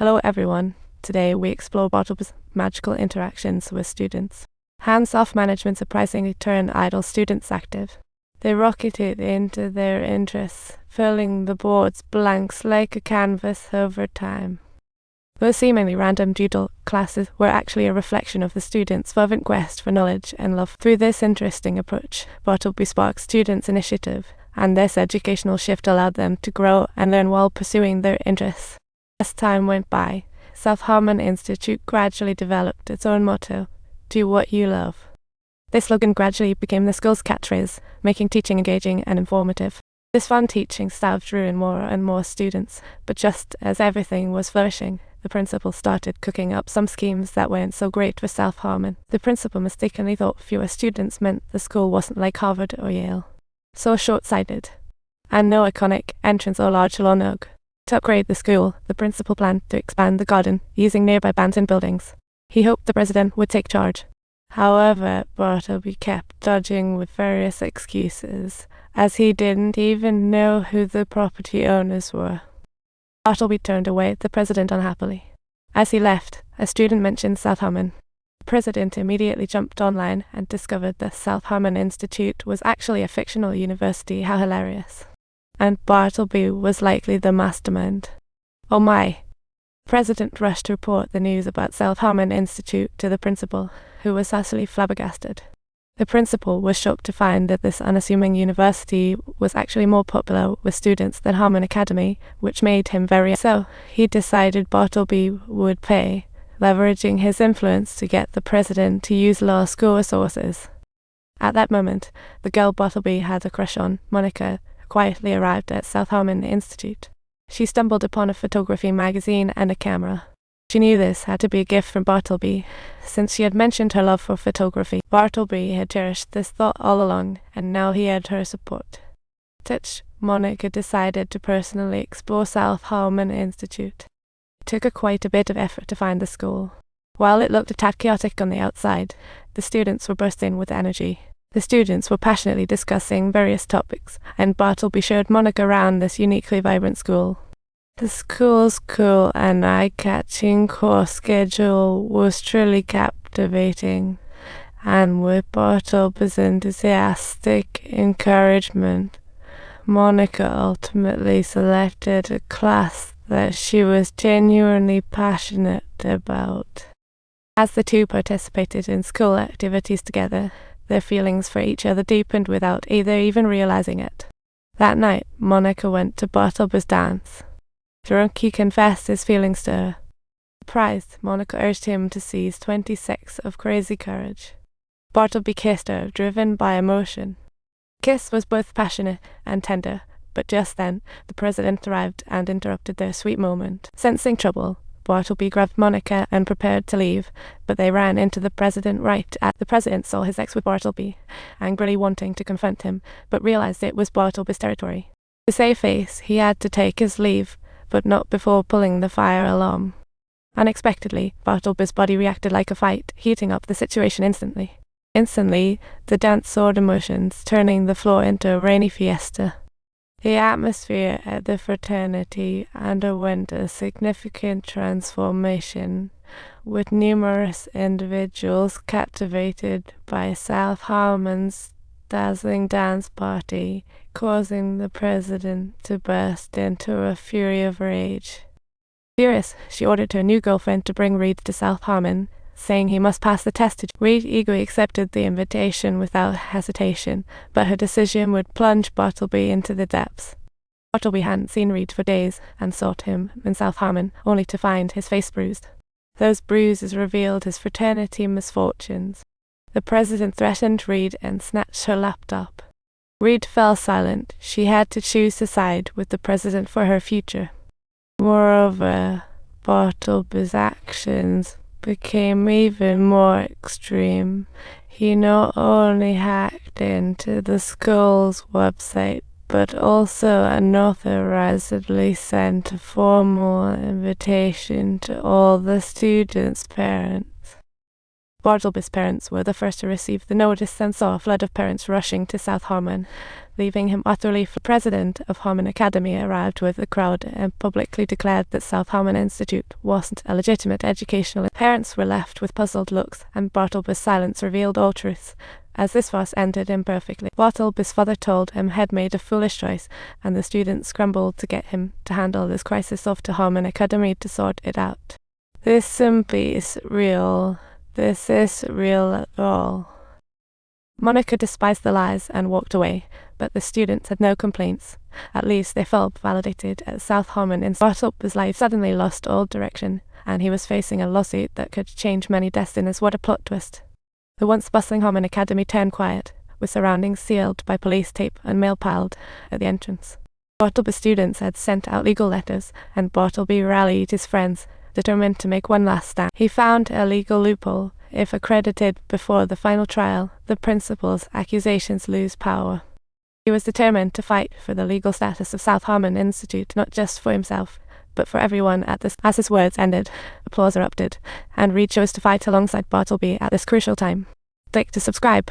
Hello everyone. Today we explore Bartleby's magical interactions with students. Hands-off management surprisingly turned idle students active. They rocketed into their interests, filling the boards blanks like a canvas over time. Those seemingly random doodle classes were actually a reflection of the students' fervent quest for knowledge and love. Through this interesting approach, Bartleby sparked students' initiative, and this educational shift allowed them to grow and learn while pursuing their interests. As time went by, South Harmon Institute gradually developed its own motto, "Do what you love." This slogan gradually became the school's catchphrase, making teaching engaging and informative. This fun teaching style drew in more and more students, but just as everything was flourishing, the principal started cooking up some schemes that weren't so great for South Harmon. The principal mistakenly thought fewer students meant the school wasn't like Harvard or Yale. So short-sighted. And no iconic entrance or large lawn oak. To upgrade the school, the principal planned to expand the garden using nearby abandoned buildings. He hoped the president would take charge. However, Bartleby kept dodging with various excuses, as he didn't even know who the property owners were. Bartleby turned away the president unhappily. As he left, a student mentioned South Harmon. The president immediately jumped online and discovered that South Harmon Institute was actually a fictional university. How hilarious. And Bartleby was likely the mastermind. Oh my! The president rushed to report the news about South Harmon Institute to the principal, who was utterly flabbergasted. The principal was shocked to find that this unassuming university was actually more popular with students than Harmon Academy, which made him very so. He decided Bartleby would pay, leveraging his influence to get the president to use law school resources. At that moment, the girl Bartleby had a crush on, Monica, quietly arrived at South Harmon Institute. She stumbled upon a photography magazine and a camera. She knew this had to be a gift from Bartleby, since she had mentioned her love for photography. Bartleby had cherished this thought all along, and now he had her support. Touch, Monica decided to personally explore South Harmon Institute. It took her quite a bit of effort to find the school. While it looked a tad chaotic on the outside, the students were bursting with energy. The students were passionately discussing various topics, and Bartleby showed Monica around this uniquely vibrant school. The school's cool and eye-catching course schedule was truly captivating, and with Bartleby's enthusiastic encouragement, Monica ultimately selected a class that she was genuinely passionate about. As the two participated in school activities together, their feelings for each other deepened without either even realizing it. That night, Monica went to Bartleby's dance. Drunk, he confessed his feelings to her. Surprised, Monica urged him to seize 26 of crazy courage. Bartleby kissed her, driven by emotion. The kiss was both passionate and tender, but just then, the president arrived and interrupted their sweet moment. Sensing trouble, Bartleby grabbed Monica and prepared to leave, but they ran into the president right as the president saw his ex with Bartleby, angrily wanting to confront him, but realized it was Bartleby's territory. To save face, he had to take his leave, but not before pulling the fire alarm. Unexpectedly, Bartleby's body reacted like a fight, heating up the situation instantly. Instantly, the dance soared emotions, turning the floor into a rainy fiesta. The atmosphere at the fraternity underwent a significant transformation, with numerous individuals captivated by South Harmon's dazzling dance party, causing the president to burst into a fury of rage. Furious, she ordered her new girlfriend to bring Reed to South Harmon, saying he must pass the test. Reed eagerly accepted the invitation without hesitation, but her decision would plunge Bartleby into the depths. Bartleby hadn't seen Reed for days and sought him in South Harmon, only to find his face bruised. Those bruises revealed his fraternity misfortunes. The president threatened Reed and snatched her laptop. Reed fell silent. She had to choose to side with the president for her future. Moreover, Bartleby's actions became even more extreme. He not only hacked into the school's website, but also unauthorizedly sent a formal invitation to all the students' parents. Bartleby's parents were the first to receive the notice and saw a flood of parents rushing to South Harmon, leaving him utterly. The president of Harmon Academy arrived with the crowd and publicly declared that South Harmon Institute wasn't a legitimate educational. Parents were left with puzzled looks, and Bartleby's silence revealed all truths, as this fuss ended imperfectly. Bartleby's father told him he'd made a foolish choice, and the students scrambled to get him to handle this crisis off to Harmon Academy to sort it out. This simply is real. This is real at all. Monica despised the lies and walked away, but the students had no complaints. At least they felt validated at South Harmon. Bartleby's life suddenly lost all direction, and he was facing a lawsuit that could change many destinies. What a plot twist. The once bustling Harmon Academy turned quiet, with surroundings sealed by police tape and mail piled at the entrance. Bartleby's students had sent out legal letters, and Bartleby rallied his friends, determined to make one last stand. He found a legal loophole. If accredited before the final trial, the principal's accusations lose power. He was determined to fight for the legal status of South Harmon Institute, not just for himself, but for everyone at this. As his words ended, applause erupted, and Reed chose to fight alongside Bartleby at this crucial time. Click to subscribe.